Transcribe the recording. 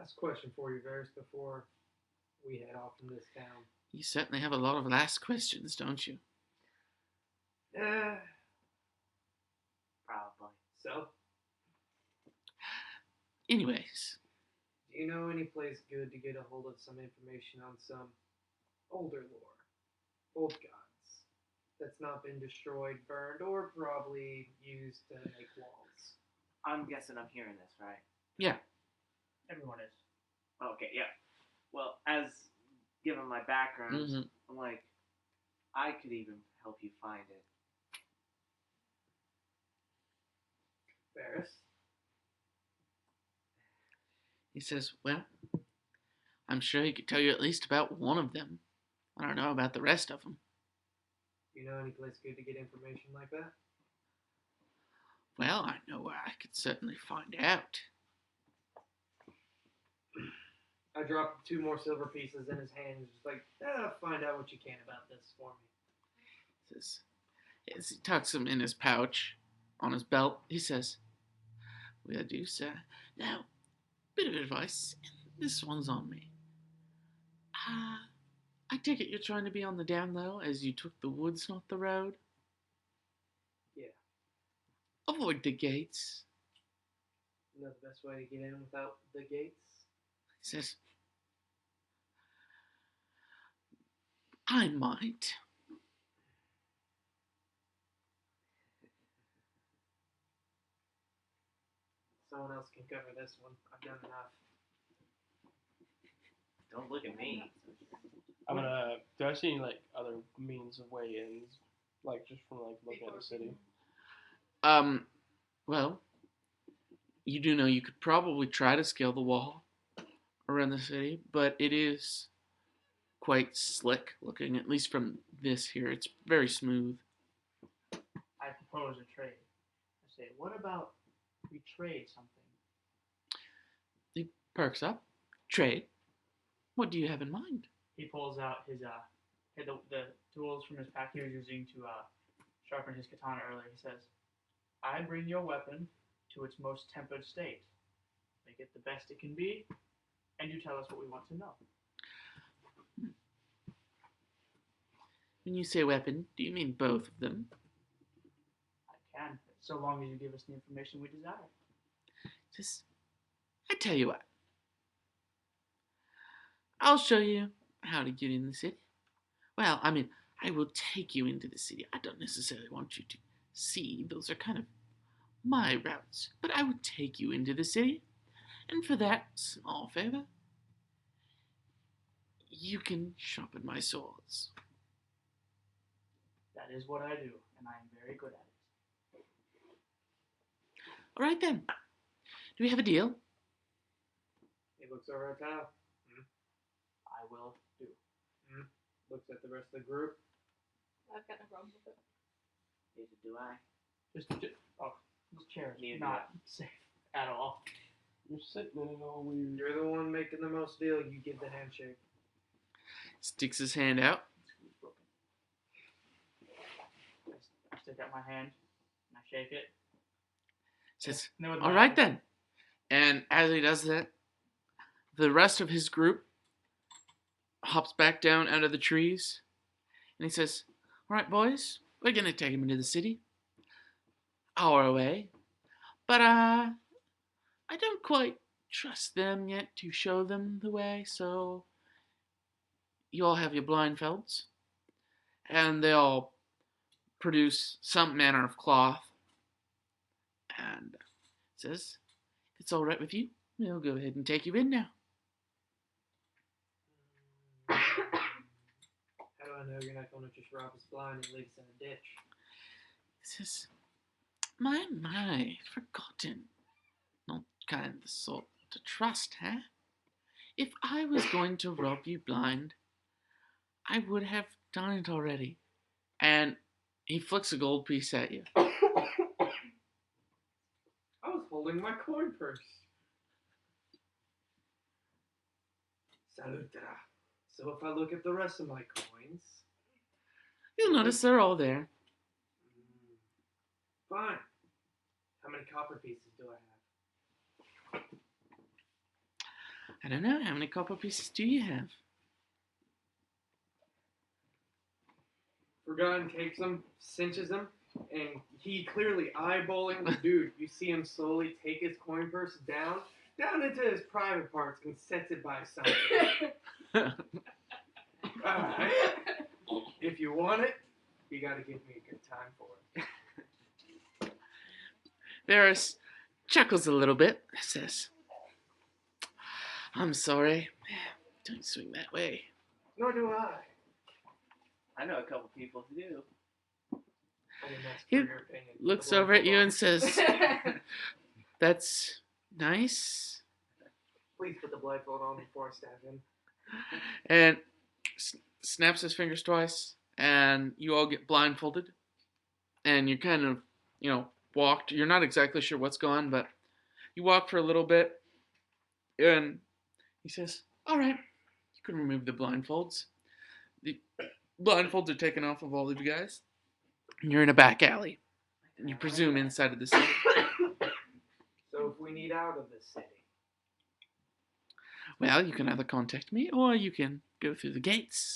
Last question for you, Varys, before we head off from this town. You certainly have a lot of last questions, don't you? Uh, Probably. so, Anyways, do you know any place good to get a hold of some information on some older lore, old gods, that's not been destroyed, burned, or probably used to make walls? I'm guessing I'm hearing this, right? yeah. Everyone is. Okay, yeah. Well, as given my background, Mm-hmm. I'm like, I could even help you find it. Varys? He says, well, I'm sure he could tell you at least about one of them. I don't know about the rest of them. Do you know any place good to get information like that? Well, I know where I could certainly find out. I dropped 2 more silver pieces in his hand and just like, find out what you can about this for me. He says, as he tucks them in his pouch on his belt, he says, will do, sir. Now, bit of advice. This one's on me. I take it you're trying to be on the down low as you took the woods, not the road? Yeah. Avoid the gates. You know the best way to get in without the gates? He says, I might. Someone else can cover this one. I've done enough. Don't look at me. I'm gonna. Do I see any like other means of way ins, like just from like looking at the city? Well, you do know you could probably try to scale the wall around the city, but it is quite slick looking, at least from this here. It's very smooth. I propose a trade. I say, what about we trade something? He perks up. Trade. What do you have in mind? He pulls out the tools from his pack he was using to sharpen his katana earlier. He says, I bring your weapon to its most tempered state. Make it the best it can be, and you tell us what we want to know. When you say weapon, do you mean both of them? I can, so long as you give us the information we desire. I tell you what. I'll show you how to get in the city. Well, I mean, I will take you into the city. I don't necessarily want you to see. Those are kind of my routes. But I will take you into the city. And for that small favor, you can sharpen my swords. That is what I do, and I am very good at it. All right then. Do we have a deal? He looks over at Tao. I will do. Looks at the rest of the group. I've got no problem with it. Neither do I. Just this chair Neither is do not safe at all. You're sitting in it all weird. You're the one making the most deal. You give the handshake. Sticks his hand out. I stick out my hand and I shake it. Says, No, with all my- right then. And as he does that, the rest of his group hops back down out of the trees. And he says, all right, boys, we're going to take him into the city. Our way. But, I don't quite trust them yet to show them the way, so you all have your blindfolds. And they all produce some manner of cloth. And says, if it's all right with you, we'll go ahead and take you in now. How do I know you're not going to just rob us blind and leave us in a ditch? He says, my, forgotten. Not kind of the sort to trust, huh? If I was going to rob you blind, I would have done it already. And he flicks a gold piece at you. I was holding my coin purse. Saluta. So if I look at the rest of my coins... You'll notice they're all there. Fine. How many copper pieces do I have? I don't know. How many copper pieces do you have? Forgotten takes him, cinches him, and he clearly eyeballing the dude. You see him slowly take his coin purse down into his private parts and sets it by something. Alright. If you want it, you gotta give me a good time for it. Varys chuckles a little bit. Says, I'm sorry. Don't swing that way. Nor do I. I know a couple people who do. I mean, that's He for your opinion. looks The over at you blindfold and says, that's nice. Please put the blindfold on before I stab him. And snaps his fingers twice, and you all get blindfolded. And you kind of, walked. You're not exactly sure what's going on, but you walk for a little bit, and he says, all right, you can remove the blindfolds. The blindfolds are taken off of all of you guys. And you're in a back alley. You presume inside of the city. So if we need out of the city, Well, you can either contact me, or you can go through the gates.